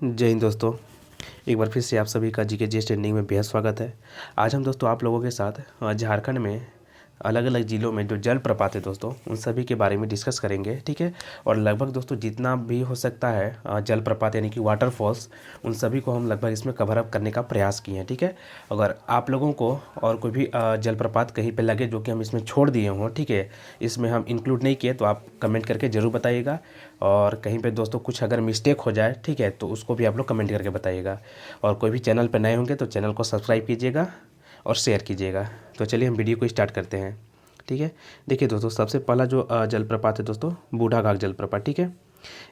जय हिंद दोस्तों। एक बार फिर से आप सभी का जीके जीएस ट्रेंडिंग में बेहद स्वागत है। आज हम दोस्तों आप लोगों के साथ झारखंड में अलग अलग ज़िलों में जो जलप्रपात है दोस्तों उन सभी के बारे में डिस्कस करेंगे, ठीक है। और लगभग दोस्तों जितना भी हो सकता है जलप्रपात यानी कि वाटरफॉल्स, उन सभी को हम लगभग इसमें कवर अप करने का प्रयास किए हैं, ठीक है। अगर आप लोगों को और कोई भी जलप्रपात कहीं पे लगे जो कि हम इसमें छोड़ दिए हों, ठीक है, इसमें हम इंक्लूड नहीं किए, तो आप कमेंट करके ज़रूर बताइएगा। और कहीं पे दोस्तों कुछ अगर मिस्टेक हो जाए, ठीक है, तो उसको भी आप लोग कमेंट करके बताइएगा। और कोई भी चैनल पर नए होंगे तो चैनल को सब्सक्राइब कीजिएगा और शेयर कीजिएगा। तो चलिए हम वीडियो को स्टार्ट करते हैं, ठीक है। देखिए दोस्तों, सबसे पहला जो जलप्रपात है दोस्तों, बूढ़ाघाघ जलप्रपात, ठीक है।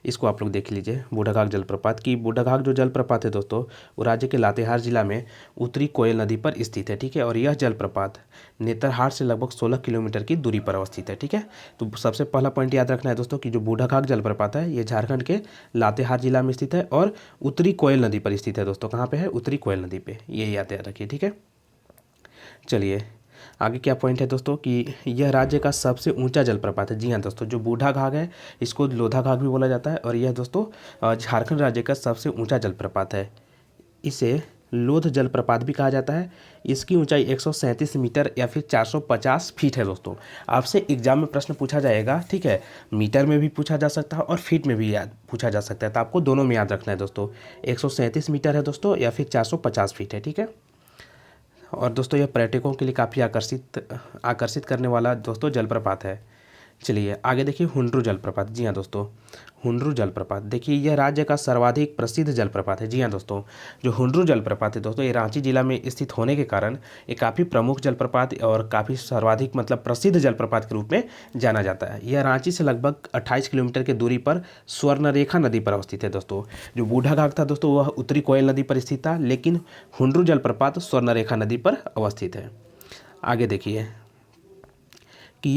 इसको आप लोग देख लीजिए। बूढ़ाघाघ जलप्रपात की बूढ़ाघाघ जो जलप्रपात है दोस्तों, वो राज्य के लातेहार जिला में उत्तरी कोयल नदी पर स्थित है, ठीक है। और यह जलप्रपात नेतरहाट से लगभग 16 किलोमीटर की दूरी पर अवस्थित है, ठीक है। तो सबसे पहला पॉइंट याद रखना है दोस्तों कि जो बूढ़ाघाघ जलप्रपात है ये झारखंड के लातेहार जिला में स्थित है और उत्तरी कोयल नदी पर स्थित है दोस्तों। कहाँ पे है? उत्तरी कोयल नदी पे, ये याद रखिए, ठीक है। चलिए आगे क्या पॉइंट है दोस्तों कि यह राज्य का सबसे ऊंचा जलप्रपात है। जी हाँ दोस्तों, जो बूढ़ाघाघ है इसको लोधाघाघ भी बोला जाता है और यह दोस्तों झारखंड राज्य का सबसे ऊंचा जलप्रपात है। इसे लोध जलप्रपात भी कहा जाता है। इसकी ऊंचाई 137 मीटर या फिर 450 फीट है दोस्तों। आपसे एग्जाम में प्रश्न पूछा जाएगा, ठीक है, मीटर में भी पूछा जा सकता है और फीट में भी याद पूछा जा सकता है, तो आपको दोनों में याद रखना है दोस्तों। 137 मीटर है दोस्तों या फिर 450 फीट है, ठीक है। और दोस्तों यह पर्यटकों के लिए काफ़ी आकर्षित करने वाला दोस्तों जलप्रपात है। चलिए आगे देखिए, हुंड्रू जलप्रपात। जी हाँ दोस्तों, हुंड्रू जलप्रपात, देखिए यह राज्य का सर्वाधिक प्रसिद्ध जलप्रपात है। जी हाँ दोस्तों, जो हुंड्रू जलप्रपात है दोस्तों, ये रांची जिला में स्थित होने के कारण ये काफ़ी प्रमुख जलप्रपात और काफ़ी सर्वाधिक मतलब प्रसिद्ध जलप्रपात के रूप में जाना जाता है। यह रांची से लगभग 28 किलोमीटर की दूरी पर स्वर्णरेखा नदी पर अवस्थित है दोस्तों। जो बूढ़ाघाघ था दोस्तों वह उत्तरी कोयल नदी पर स्थित था, लेकिन हुंड्रू जलप्रपात स्वर्णरेखा नदी पर अवस्थित है। आगे देखिए कि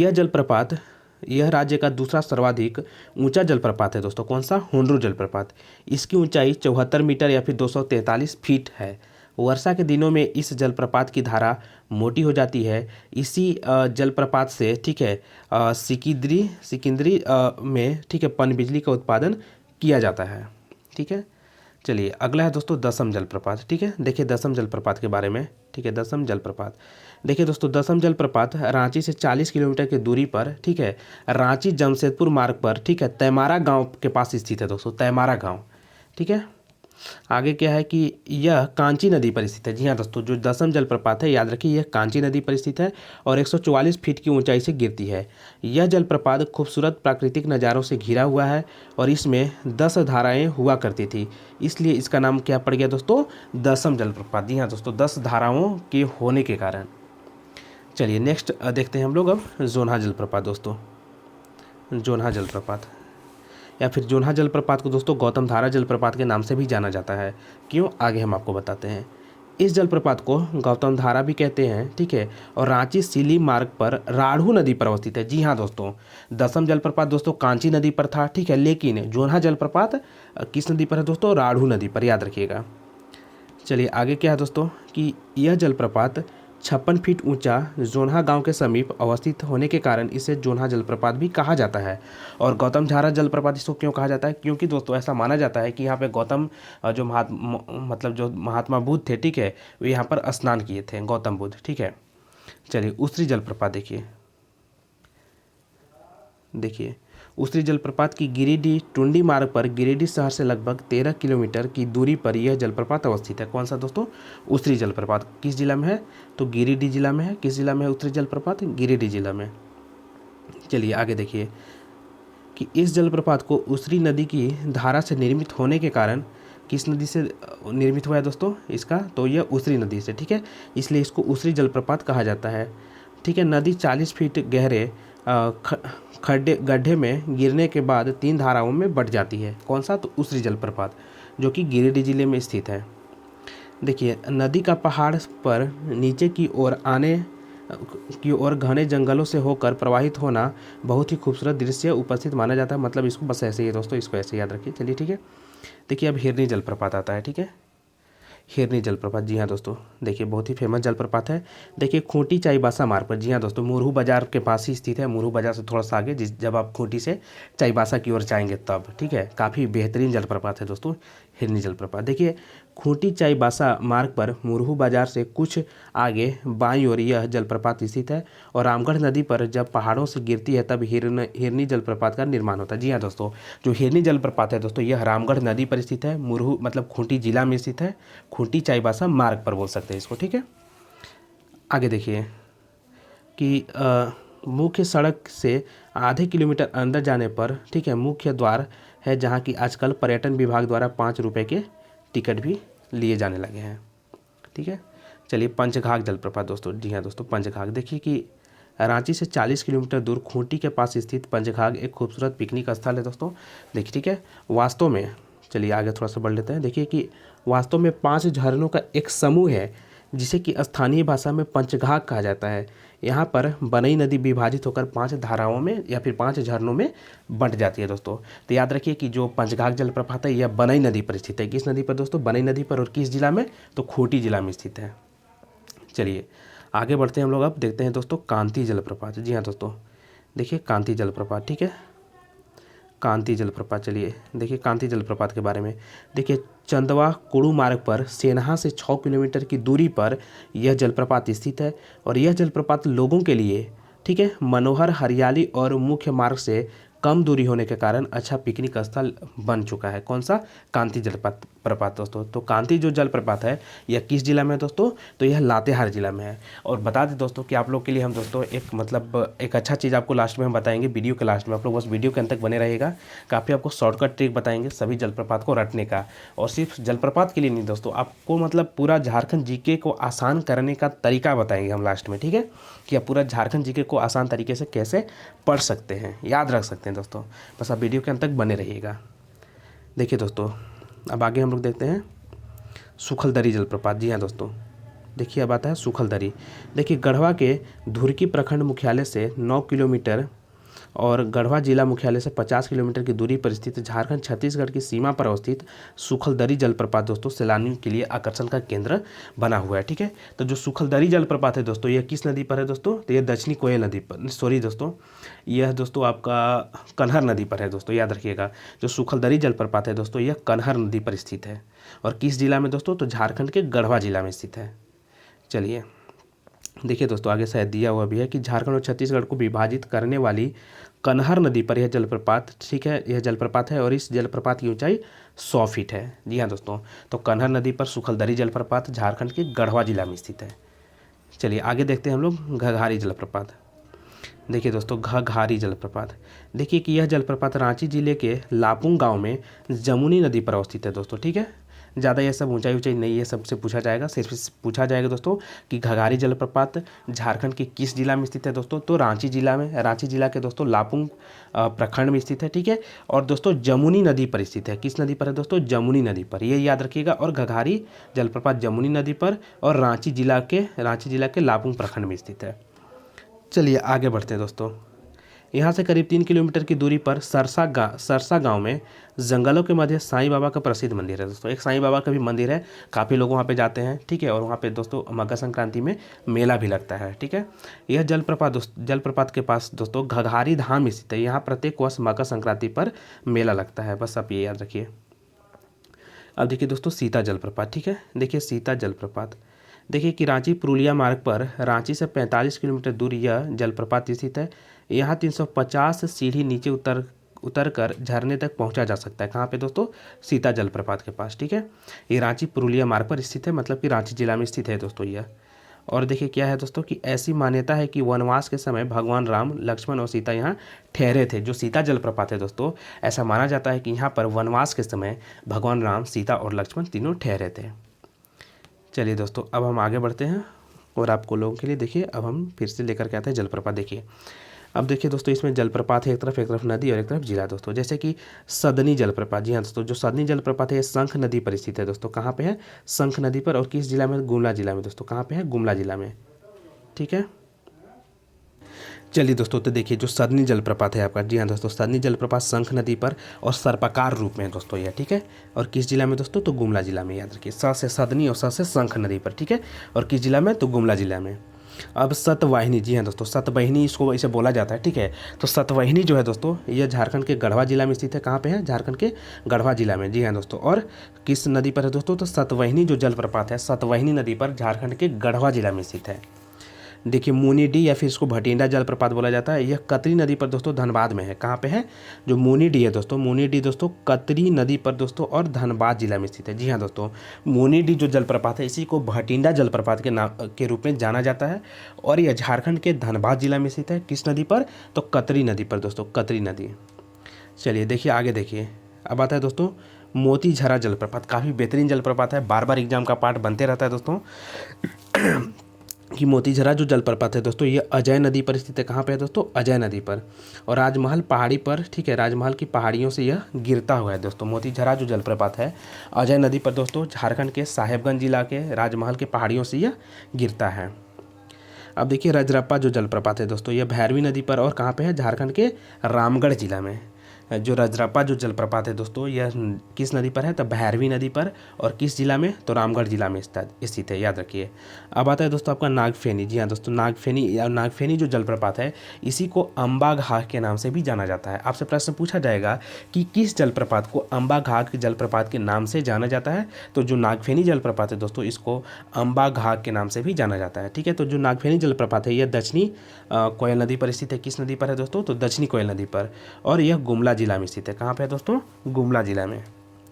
यह राज्य का दूसरा सर्वाधिक ऊंचा जलप्रपात है दोस्तों। कौन सा? हुंड्रू जलप्रपात। इसकी ऊंचाई 74 मीटर या फिर 243 फीट है। वर्षा के दिनों में इस जलप्रपात की धारा मोटी हो जाती है। इसी जलप्रपात से, ठीक है, सिकिंद्री में, ठीक है, पनबिजली का उत्पादन किया जाता है, ठीक है। चलिए अगला है दोस्तों दसम जलप्रपात, ठीक है। देखिए दसम जलप्रपात के बारे में, ठीक है। दसम जलप्रपात, देखिए दोस्तों, दसम जलप्रपात रांची से 40 किलोमीटर की दूरी पर, ठीक है, रांची जमशेदपुर मार्ग पर, ठीक है, तैमारा गांव के पास स्थित है दोस्तों, तैमारा गांव, ठीक है। आगे क्या है कि यह कांची नदी पर स्थित है। जी हाँ दोस्तों, जो दसम जलप्रपात है याद रखिए यह कांची नदी पर स्थित है और 144 फीट की ऊंचाई से गिरती है। यह जलप्रपात खूबसूरत प्राकृतिक नज़ारों से घिरा हुआ है और इसमें 10 धाराएं हुआ करती थी, इसलिए इसका नाम क्या पड़ गया दोस्तों? दसम जलप्रपात। जी हाँ दोस्तों, 10 धाराओं के होने के कारण। चलिए नेक्स्ट देखते हैं हम लोग अब जोन्हा जलप्रपात दोस्तों। जोन्हा जलप्रपात या फिर जोन्हा जलप्रपात को दोस्तों गौतम धारा जलप्रपात के नाम से भी जाना जाता है। क्यों? आगे हम आपको बताते हैं। इस जलप्रपात को गौतम धारा भी कहते हैं, ठीक है, और रांची सिली मार्ग पर राढ़ू नदी पर अवस्थित है। जी हाँ दोस्तों, दसम जलप्रपात दोस्तों कांची नदी पर था, ठीक है, लेकिन जोन्हा जलप्रपात किस नदी पर है दोस्तों? राढ़ू नदी पर, याद रखिएगा। चलिए आगे क्या है दोस्तों कि यह जलप्रपात 56 फीट ऊंचा जोन्हा गांव के समीप अवस्थित होने के कारण इसे जोन्हा जलप्रपात भी कहा जाता है। और गौतम धारा जलप्रपात इसको क्यों कहा जाता है? क्योंकि दोस्तों ऐसा माना जाता है कि यहाँ पे गौतम जो जो महात्मा बुद्ध थे, ठीक है, वे यहाँ पर स्नान किए थे, गौतम बुद्ध, ठीक है। चलिए उसरी जलप्रपात देखिए उसरी जलप्रपात की गिरिडीह टुंडी मार्ग पर गिरिडीह शहर से लगभग 13 किलोमीटर की दूरी पर यह जलप्रपात अवस्थित है। कौन सा दोस्तों? उसरी जलप्रपात। किस जिला में है? तो गिरिडीह जिला में है। किस जिला में है उसरी जलप्रपात? गिरिडीह जिला में। चलिए आगे देखिए कि इस जलप्रपात को उसरी नदी की धारा से निर्मित होने के कारण, किस नदी से निर्मित हुआ है दोस्तों इसका? तो यह उसरी नदी से, ठीक है, इसलिए इसको उसरी जलप्रपात कहा जाता है, ठीक है। नदी 40 फीट गहरे गड्ढे में गिरने के बाद 3 धाराओं में बट जाती है। कौन सा? तो उसरी जलप्रपात, जो कि गिरिडीह जिले में स्थित है। देखिए नदी का पहाड़ पर नीचे की ओर घने जंगलों से होकर प्रवाहित होना बहुत ही खूबसूरत दृश्य उपस्थित माना जाता है। मतलब इसको बस ऐसे ही दोस्तों, इसको ऐसे याद रखिए। चलिए ठीक है। देखिए अब हिरनी जलप्रपात आता है, ठीक है। हिरनी जलप्रपात, जी हाँ दोस्तों, देखिए बहुत ही फेमस जलप्रपात है। देखिए खूंटी चाईबासा मार्ग पर, जी हाँ दोस्तों, मुरहू बाजार के पास ही स्थित है। मुरहू बाजार से थोड़ा सा आगे, जब आप खूंटी से चाईबासा की ओर जाएंगे तब, ठीक है। काफ़ी बेहतरीन जलप्रपात है दोस्तों। हिरनी जलप्रपात। देखिए खूंटी चाईबासा मार्ग पर मुरहू बाजार से कुछ आगे बाईं ओर यह जलप्रपात स्थित है और रामगढ़ नदी पर जब पहाड़ों से गिरती है तब हिरनी जलप्रपात का निर्माण होता है। जी हाँ दोस्तों, जो हिरनी जलप्रपात है दोस्तों यह रामगढ़ नदी पर स्थित है, मुरहू मतलब खूंटी जिला में स्थित है, खूंटी चाईबासा मार्ग पर बोल सकते हैं इसको। ठीक है, आगे देखिए कि मुख्य सड़क से आधे किलोमीटर अंदर जाने पर ठीक है मुख्य द्वार है, जहाँ की आजकल पर्यटन विभाग द्वारा 5 रुपये के टिकट भी लिए जाने लगे हैं। ठीक है, चलिए पंचघाघ जलप्रपात दोस्तों। जी हाँ दोस्तों, पंचघाघ देखिए कि रांची से 40 किलोमीटर दूर खूंटी के पास स्थित पंचघाघ एक खूबसूरत पिकनिक स्थल है दोस्तों। देखिए ठीक है, वास्तव में चलिए आगे थोड़ा सा बढ़ लेते हैं। देखिए कि वास्तव में 5 झरनों का एक समूह है जिसे कि स्थानीय भाषा में पंचघाघ कहा जाता है। यहाँ पर बनई नदी विभाजित होकर 5 धाराओं में या फिर 5 झरनों में बंट जाती है दोस्तों। तो याद रखिए कि जो पंचघाघ जलप्रपात है यह बनई नदी पर स्थित है। किस नदी पर दोस्तों? बनई नदी पर। और किस जिला में? तो खूंटी जिला में स्थित है। चलिए आगे बढ़ते हैं हम लोग। अब देखते हैं दोस्तों कांती जलप्रपात। जी हाँ दोस्तों, देखिए कांती जलप्रपात। ठीक है, कांती जलप्रपात। चलिए देखिए कांती जलप्रपात के बारे में। देखिए चंदवा कुड़ू मार्ग पर सेन्हा से 6 किलोमीटर की दूरी पर यह जलप्रपात स्थित है और यह जलप्रपात लोगों के लिए ठीक है मनोहर हरियाली और मुख्य मार्ग से कम दूरी होने के कारण अच्छा पिकनिक स्थल बन चुका है। कौन सा? कांती जलप्रपात दोस्तों। तो कांती जो जलप्रपात है यह किस जिला में है दोस्तों? तो यह लातेहार जिला में है। और बता दें दोस्तों कि आप लोग के लिए हम दोस्तों एक अच्छा चीज़ आपको लास्ट में हम बताएंगे, वीडियो के लास्ट में। आप लोग बस वीडियो के अंत तक बने रहेगा। काफ़ी आपको शॉर्टकट ट्रिक बताएंगे सभी जलप्रपात को रटने का। और सिर्फ जलप्रपात के लिए नहीं दोस्तों, आपको पूरा झारखंड जीके को आसान करने का तरीका बताएंगे हम लास्ट में। ठीक है, कि आप पूरा झारखंड जीके को आसान तरीके से कैसे पढ़ सकते हैं, याद रख सकते हैं दोस्तों। बस आप वीडियो के अंत तक बने रहिएगा। देखिए दोस्तों अब आगे हम लोग देखते हैं सुखलदरी जलप्रपात। जी हाँ दोस्तों, देखिए अब आता है सुखलदरी। देखिए गढ़वा के धुरकी प्रखंड मुख्यालय से 9 किलोमीटर और गढ़वा जिला मुख्यालय से 50 किलोमीटर की दूरी पर स्थित झारखंड छत्तीसगढ़ की सीमा पर अवस्थित सुखलदरी जलप्रपात दोस्तों सैलानियों के लिए आकर्षण का केंद्र बना हुआ है। ठीक है, तो जो सुखलदरी जलप्रपात है दोस्तों यह किस नदी पर है दोस्तों? तो यह दक्षिणी कोयल नदी पर, सॉरी दोस्तों, यह दोस्तों आपका कन्हर नदी पर है दोस्तों, याद रखिएगा। जो सुखलदरी जलप्रपात है दोस्तों यह कन्हर नदी पर स्थित है। और किस जिला में दोस्तों? तो झारखंड के गढ़वा जिला में स्थित है। चलिए देखिए दोस्तों आगे शायद दिया हुआ भी है कि झारखंड और छत्तीसगढ़ को विभाजित करने वाली कन्हर नदी पर यह जलप्रपात ठीक है, यह जलप्रपात है और इस जलप्रपात की ऊंचाई 100 फीट है। जी हाँ दोस्तों, तो कन्हर नदी पर सुखलदरी जलप्रपात झारखंड के गढ़वा जिला में स्थित है। चलिए आगे देखते हैं हम लोग घघारी जलप्रपात। देखिए दोस्तों घघारी जलप्रपात। देखिए कि यह जलप्रपात रांची जिले के लापुंग गांव में जमुनी नदी पर अवस्थित है दोस्तों। ठीक है, ज़्यादा ये सब ऊंचाई नहीं, ये सबसे पूछा जाएगा। सिर्फ पूछा जाएगा दोस्तों कि घघारी जलप्रपात झारखंड के किस जिला में स्थित है दोस्तों? तो रांची जिला में, रांची जिला के दोस्तों लापुंग प्रखंड में स्थित है। ठीक है, और दोस्तों जमुनी नदी पर स्थित है। किस नदी पर है दोस्तों? जमुनी नदी पर, ये याद रखिएगा। और घघारी जलप्रपात जमुनी नदी पर और रांची जिला के लापुंग प्रखंड में स्थित है। चलिए आगे बढ़ते हैं दोस्तों। यहाँ से करीब 3 किलोमीटर की दूरी पर सरसा गांव में जंगलों के मध्य साईं बाबा का प्रसिद्ध मंदिर है दोस्तों। एक साईं बाबा का भी मंदिर है, काफ़ी लोग वहाँ पे जाते हैं। ठीक है, और वहाँ पे दोस्तों मकर संक्रांति में मेला भी लगता है। ठीक है, यह जलप्रपात के पास दोस्तों घघारी धाम स्थित है। यहाँ प्रत्येक वर्ष मकर संक्रांति पर मेला लगता है, बस आप ये याद रखिए। अब देखिए दोस्तों सीता जलप्रपात। ठीक है, देखिए सीता जलप्रपात। देखिए कि रांची पुरुलिया मार्ग पर रांची से 45 किलोमीटर दूर यह जलप्रपात स्थित है। यहाँ 350 सीढ़ी नीचे उतर कर झरने तक पहुँचा जा सकता है। कहाँ पे दोस्तों? सीता जलप्रपात के पास। ठीक है, ये रांची पुरुलिया मार्ग पर स्थित है, मतलब कि रांची जिला में स्थित है दोस्तों यह। और देखिए क्या है दोस्तों कि ऐसी मान्यता है कि वनवास के समय भगवान राम, लक्ष्मण और सीता यहाँ ठहरे थे। जो सीता जलप्रपात है दोस्तों, ऐसा माना जाता है कि यहाँ पर वनवास के समय भगवान राम, सीता और लक्ष्मण तीनों ठहरे थे। चलिए दोस्तों अब हम आगे बढ़ते हैं और आपको लोगों के लिए देखिए अब हम फिर से लेकर के आते हैं जलप्रपात। देखिए अब देखिए दोस्तों इसमें जलप्रपात है, एक तरफ नदी और एक तरफ जिला दोस्तों। जैसे कि सदनी जलप्रपात। जी हाँ दोस्तों, जो सदनी जलप्रपात है ये शंख नदी पर स्थित है दोस्तों। कहाँ पे है? शंख नदी पर। और किस जिला में? गुमला जिला में दोस्तों। कहाँ पे है? गुमला जिला में। ठीक है, चलिए दोस्तों तो देखिए जो सदनी जलप्रपात है आपका, जी हाँ दोस्तों, सदनी जलप्रपात शंख नदी पर और सर्पाकार रूप में है दोस्तों यह। ठीक है, और किस जिला में दोस्तों? तो गुमला जिला में, याद रखिए। स से सदनी और स से शंख नदी पर। ठीक है, और किस जिला में? तो गुमला जिला में। अब सतवाहिनी, जी हाँ दोस्तों, सतवाहिनी इसको इसे बोला जाता है, ठीक है। तो सतवाहिनी जो है दोस्तों यह झारखंड के गढ़वा जिला में स्थित है। कहाँ पे है? झारखंड के गढ़वा जिला में, जी हाँ दोस्तों। और किस नदी पर है दोस्तों? तो सतवाहिनी जो जलप्रपात है, सतवाहिनी नदी पर झारखंड के गढ़वा जिला में स्थित है। देखिए मुनीडी या फिर इसको भटिंडा जलप्रपात बोला जाता है, यह कतरी नदी पर दोस्तों धनबाद में है। कहाँ पे है? जो मुनीडी है दोस्तों, मुनीडी दोस्तों कतरी नदी पर दोस्तों और धनबाद जिला में स्थित है। जी हाँ दोस्तों, मुनीडी जो जलप्रपात है इसी को भटिंडा जलप्रपात के नाम के रूप में जाना जाता है और यह झारखंड के धनबाद जिला में स्थित है। किस नदी पर? तो कतरी नदी पर दोस्तों, कतरी नदी। चलिए देखिए आगे देखिए, अब आता है दोस्तों मोतीझरा जलप्रपात। काफ़ी बेहतरीन जलप्रपात है, बार बार एग्जाम का पार्ट बनते रहता है दोस्तों कि मोतीझरा जो जलप्रपात है दोस्तों ये अजय नदी पर स्थित है। कहाँ पे है दोस्तों? अजय नदी पर। और राजमहल पहाड़ी पर, ठीक है, राजमहल की पहाड़ियों से यह गिरता हुआ है दोस्तों। मोतीझरा जो जलप्रपात है अजय नदी पर दोस्तों झारखंड के साहेबगंज जिला के राजमहल के पहाड़ियों से यह गिरता है। अब देखिए रजरप्पा जो जलप्रपात है दोस्तों यह भैरवी नदी पर और कहाँ पे है? झारखंड के रामगढ़ जिला में। जो रजरप्पा जो जलप्रपात है दोस्तों यह किस नदी पर है? तो भैरवी नदी पर। और किस जिला में? तो रामगढ़ जिला में स्थित है, याद रखिए। अब आता है दोस्तों आपका नागफेनी। जी हाँ दोस्तों, नागफेनी या नागफेनी जो जलप्रपात है इसी को अम्बा घाट के नाम से भी जाना जाता है। आपसे प्रश्न पूछा जाएगा कि किस जलप्रपात को अम्बा घाट जलप्रपात के नाम से जाना जाता है? तो जो नागफेनी जलप्रपात है दोस्तों इसको अम्बा घाट के नाम से भी जाना जाता है, ठीक है। तो जो नागफेनी जलप्रपात है यह दक्षिणी कोयल नदी पर स्थित है। किस नदी पर है दोस्तों? तो दक्षिणी कोयल नदी पर। और यह गुमला जिला में स्थित है। कहाँ पे है दोस्तों? गुमला जिला में।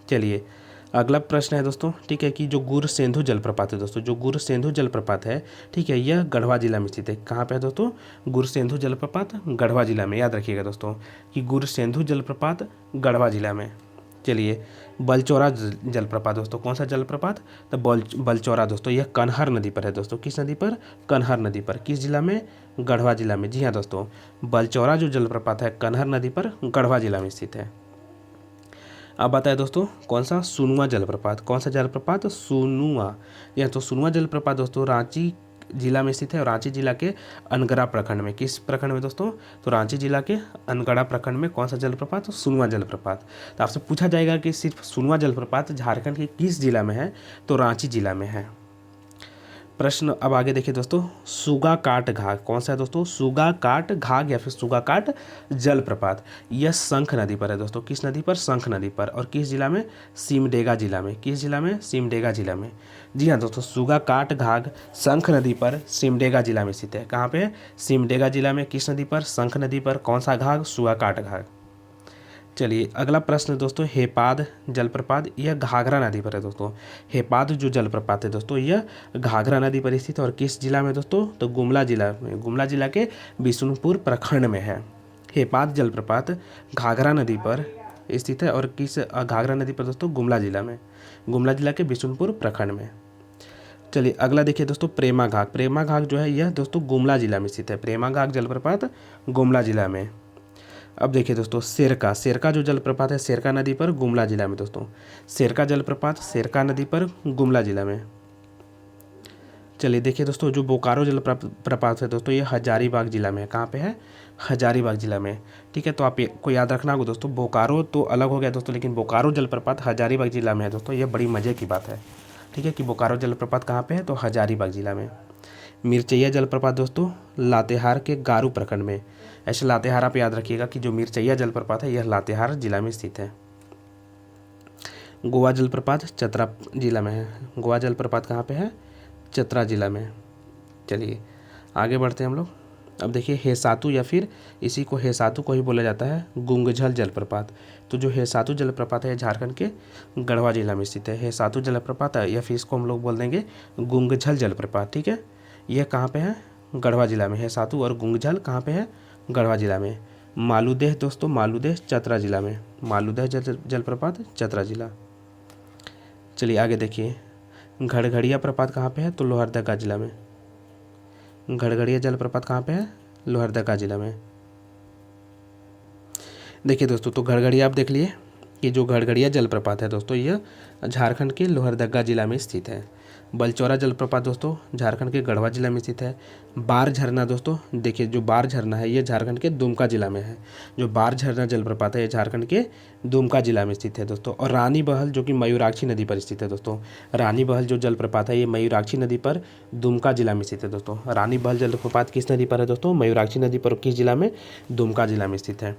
चलिए अगला प्रश्न है दोस्तों, ठीक है, कि जो गुरसेंधु जलप्रपात है दोस्तों, जो गुरसेंधु जलप्रपात है, ठीक है, यह गढ़वा जिला में स्थित है। कहाँ पे है दोस्तों? गुरसेंधु जलप्रपात गढ़वा जिला में। याद रखिएगा दोस्तों कि गुरसेंधु जलप्रपात गढ़वा जिला में। चलिए बलचौरा जलप्रपात दोस्तों, कौन सा जलप्रपात? तो बलचौरा दोस्तों यह कन्हार नदी पर है दोस्तों। किस नदी पर? कन्हार नदी पर। किस जिला में? गढ़वा जिला में। जी हाँ दोस्तों, बलचौरा जो जलप्रपात है कन्हार नदी पर गढ़वा जिला में स्थित है। अब बताए दोस्तों कौन सा? सुनुआ जलप्रपात। कौन सा जलप्रपात? सुनुआ। यह तो सुनुआ जलप्रपात दोस्तों रांची जिला में स्थित है और रांची जिला के अनगढ़ा प्रखंड में। किस प्रखंड में दोस्तों? तो रांची जिला के अनगढ़ा प्रखंड में कौन सा जलप्रपात? तो सुनुआ जलप्रपात। तो आपसे पूछा जाएगा कि सिर्फ सुनुआ जलप्रपात झारखंड के किस जिला में है? तो रांची जिला में है। प्रश्न अब आगे देखिए दोस्तों, सुगाकाट घाघ कौन सा है दोस्तों? सुगाकाट घाघ या फिर सुगाकाट जलप्रपात यह शंख नदी पर है दोस्तों। किस नदी पर? शंख नदी पर। और किस जिला में? सिमडेगा जिला में। किस जिला में? सिमडेगा जिला में। जी हाँ दोस्तों, सुगाकाट घाघ शंख नदी पर सिमडेगा जिला में स्थित है। कहाँ पे है? सिमडेगा जिला में। किस नदी पर? शंख नदी पर। कौन सा घाघ? सुगाकाट घाघ। चलिए अगला प्रश्न दोस्तों, हेपाद जलप्रपात यह घाघरा नदी पर है दोस्तों। हेपाद जो जलप्रपात है दोस्तों यह घाघरा नदी पर स्थित है और किस जिला में दोस्तों? तो गुमला जिला में। गुमला जिला के बिशुनपुर प्रखंड में है। हेपाद जलप्रपात घाघरा नदी पर स्थित है और किस घाघरा नदी पर दोस्तों? गुमला जिला में। गुमला जिला के बिशुनपुर प्रखंड में। चलिए अगला देखिए दोस्तों, प्रेमा घाघ। प्रेमा घाघ जो है यह दोस्तों गुमला जिला में स्थित है। प्रेमा घाघ जलप्रपात गुमला जिला में। अब देखिए दोस्तों सेरका। सेरका जो जलप्रपात है सेरका नदी पर गुमला जिला में दोस्तों। सेरका जलप्रपात सेरका नदी पर गुमला जिला में। चलिए देखिए दोस्तों, जो बोकारो जलप्रपात है दोस्तों ये हजारीबाग जिला में है। कहाँ पे है? हजारीबाग जिला में। ठीक है, तो आप को याद रखना होगा दोस्तों, बोकारो तो अलग हो गया दोस्तों, लेकिन बोकारो जलप्रपात हजारीबाग जिला में है दोस्तों। ये बड़ी मज़े की बात है, ठीक है, कि बोकारो जलप्रपात कहाँ पे है? तो हजारीबाग जिला में। मिर्चैया जलप्रपात दोस्तों लातेहार के गारू प्रखंड में। ऐसे लातेहार आप याद रखिएगा कि जो मिर्चैया जलप्रपात है यह लातेहार जिला में स्थित है। गोवा जलप्रपात चतरा जिला में है। गोवा जलप्रपात कहाँ पे है? चतरा जिला में। चलिए आगे बढ़ते हैं हम लोग। अब देखिए हेसातु या फिर इसी को हेसातु को ही बोला जाता है गुंगझल जलप्रपात। तो जो हेसातु जलप्रपात है झारखंड के गढ़वा जिला में स्थित है। हेसातु जलप्रपात है या फिर इसको हम लोग बोल देंगे गुंगझल जलप्रपात। ठीक है, यह कहाँ पे है? गढ़वा जिला में। हेसातु और गुंगझल कहाँ पे है? गढ़वा जिला में। मालूदेह दोस्तों, मालूदेह चतरा जिला में। मालूदेह जलप्रपात चतरा जिला। चलिए आगे देखिए, घड़घड़िया प्रपात कहाँ पे है? तो लोहरदगा जिला में। घड़घड़िया जलप्रपात कहाँ पे है? लोहरदगा जिला में। देखिए दोस्तों, तो घड़घड़िया आप देख लिए कि जो घड़घड़िया जलप्रपात है दोस्तों यह झारखंड के लोहरदगा जिला में स्थित है। बलचौरा जलप्रपात दोस्तों झारखंड के गढ़वा जिला में स्थित है। बार झरना दोस्तों, देखिए जो बार झरना है ये झारखंड के दुमका जिला में है। जो बार झरना जलप्रपात है ये झारखंड के दुमका जिला में स्थित है दोस्तों। और रानी बहल जो कि मयूराक्षी नदी पर स्थित है दोस्तों। रानी बहल जो जलप्रपात है ये मयूराक्षी नदी पर दुमका जिला में स्थित है दोस्तों। रानी बहल जलप्रपात किस नदी पर है दोस्तों? मयूराक्षी नदी पर। किस जिला में? दुमका जिला में स्थित है।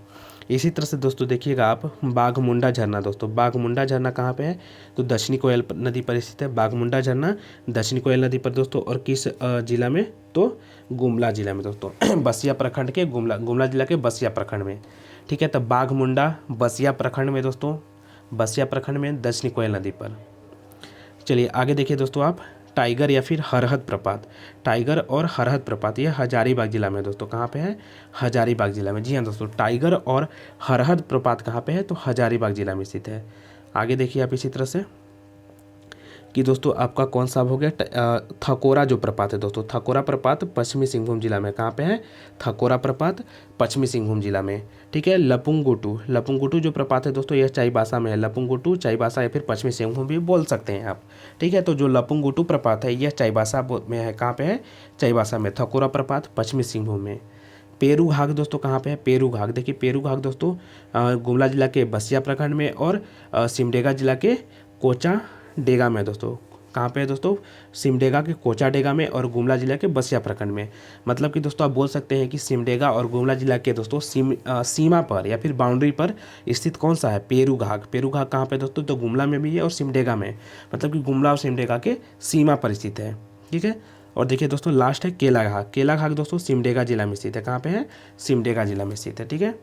इसी तरह से दोस्तों देखिएगा आप बाघमुंडा झरना दोस्तों। बाघमुंडा झरना कहाँ पे है? तो दक्षिणी कोयल नदी पर स्थित है बाघमुंडा झरना, दक्षिणी कोयल नदी पर दोस्तों। और किस जिला में? तो गुमला जिला में दोस्तों। बसिया प्रखंड के गुमला जिला के बसिया प्रखंड में। ठीक है, तो बाघमुंडा बसिया प्रखंड में दोस्तों, बसिया प्रखंड में दक्षिणी कोयल नदी पर। चलिए आगे देखिए दोस्तों आप टाइगर या फिर हरहद प्रपात। टाइगर और हरहद प्रपात ये हजारीबाग जिला में दोस्तों। कहाँ पे है? हजारीबाग जिला में। जी हाँ दोस्तों, टाइगर और हरहद प्रपात कहाँ पे है? तो हजारीबाग जिला में स्थित है। आगे देखिए आप इसी तरह से कि दोस्तों आपका कौन सा हो गया थकोरा जो प्रपात है दोस्तों। थकोरा प्रपात पश्चिमी सिंहभूम जिला में। कहाँ पे है? थकोरा प्रपात पश्चिमी सिंहभूम जिला में। ठीक है, लपुंगुटू जो प्रपात है दोस्तों यह चाईबासा में है। लपुंगुटू चाईबासा या फिर पश्चिमी सिंहभूम भी बोल सकते हैं आप। ठीक है, तो जो लपुंगुटू प्रपात है यह चाईबासा में है। कहाँ पे है? चाईबासा में। थकोरा प्रपात पश्चिमी सिंहभूम में। पेरू घाघ दोस्तों कहाँ पे है? पेरू घाघ, देखिए पेरू घाघ दोस्तों गुमला जिला के बसिया प्रखंड में और सिमडेगा जिला के कोचा डेगा में दोस्तों। कहाँ पे है दोस्तों? सिमडेगा के कोचा डेगा में और गुमला जिला के बसिया प्रखंड में। मतलब कि दोस्तों आप बोल सकते हैं कि सिमडेगा और गुमला जिला के दोस्तों सीमा पर या फिर बाउंड्री पर स्थित कौन सा है? पेरू घाघ। पेरू घाघ कहाँ पे दोस्तों? तो गुमला में भी है और सिमडेगा में। मतलब कि गुमला और सिमडेगा के सीमा पर स्थित है। ठीक है, और देखिए दोस्तों लास्ट है केला घाघ। केला घाघ दोस्तों सिमडेगा जिला में स्थित है। कहाँ पे है? सिमडेगा जिला में स्थित है। ठीक है,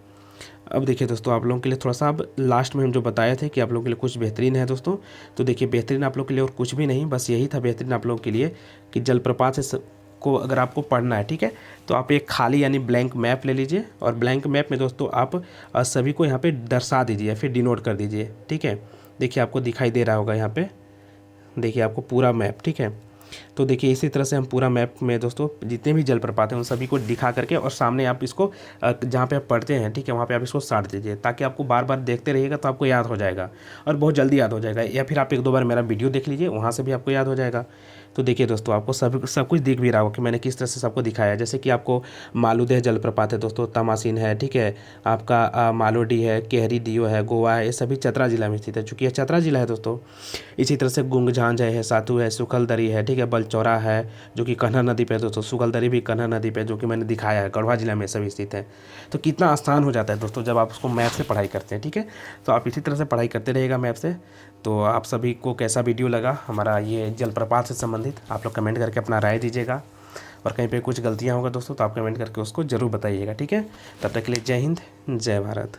अब देखिए दोस्तों आप लोगों के लिए थोड़ा सा अब लास्ट में हम जो बताए थे कि आप लोगों के लिए कुछ बेहतरीन है दोस्तों। तो देखिए बेहतरीन आप लोगों के लिए और कुछ भी नहीं, बस यही था बेहतरीन आप लोगों के लिए कि जलप्रपात से को अगर आपको पढ़ना है, ठीक है, तो आप एक खाली यानी ब्लैंक मैप ले लीजिए और ब्लैंक मैप में दोस्तों आप सभी को यहाँ पे दर्शा दीजिए, फिर डिनोट कर दीजिए। ठीक है, देखिए आपको दिखाई दे रहा होगा यहाँ पे, देखिए आपको पूरा मैप। ठीक है, तो देखिए इसी तरह से हम पूरा मैप में दोस्तों जितने भी जलप्रपात हैं उन सभी को दिखा करके और सामने आप इसको जहाँ पे आप पढ़ते हैं, ठीक है, वहाँ पे आप इसको साट दीजिए ताकि आपको बार बार देखते रहिएगा तो आपको याद हो जाएगा और बहुत जल्दी याद हो जाएगा। या फिर आप एक दो बार मेरा वीडियो देख लीजिए, वहाँ से भी आपको याद हो जाएगा। तो देखिए दोस्तों आपको सब कुछ दिख भी रहा होगा कि मैंने किस तरह से सबको दिखाया। जैसे कि आपको मालूदेह जलप्रपात है दोस्तों, तमासीन है, ठीक है, आपका मालोडी है, केहरी दियो है, गोवा है, ये सभी चतरा जिला में स्थित है, चूँकि यह चतरा जिला है दोस्तों। इसी तरह से गुंगझांझ है, सातू है, सुखलदरी है, ठीक है, बलचौरा है जो कि कन्हा नदी पे है दोस्तों, सुखलदरी भी कन्हा नदी पे जो कि मैंने दिखाया है, गढ़वा जिला में सभी स्थित है। तो कितना आसान हो जाता है दोस्तों जब आप उसको मैप से पढ़ाई करते हैं। ठीक है, तो आप इसी तरह से पढ़ाई करते रहिएगा मैप से। तो आप सभी को कैसा वीडियो लगा हमारा ये जलप्रपात से संबंधित, आप लोग कमेंट करके अपना राय दीजिएगा और कहीं पे कुछ गलतियाँ होगा दोस्तों तो आप कमेंट करके उसको ज़रूर बताइएगा। ठीक है, तब तक के लिए जय हिंद, जय भारत।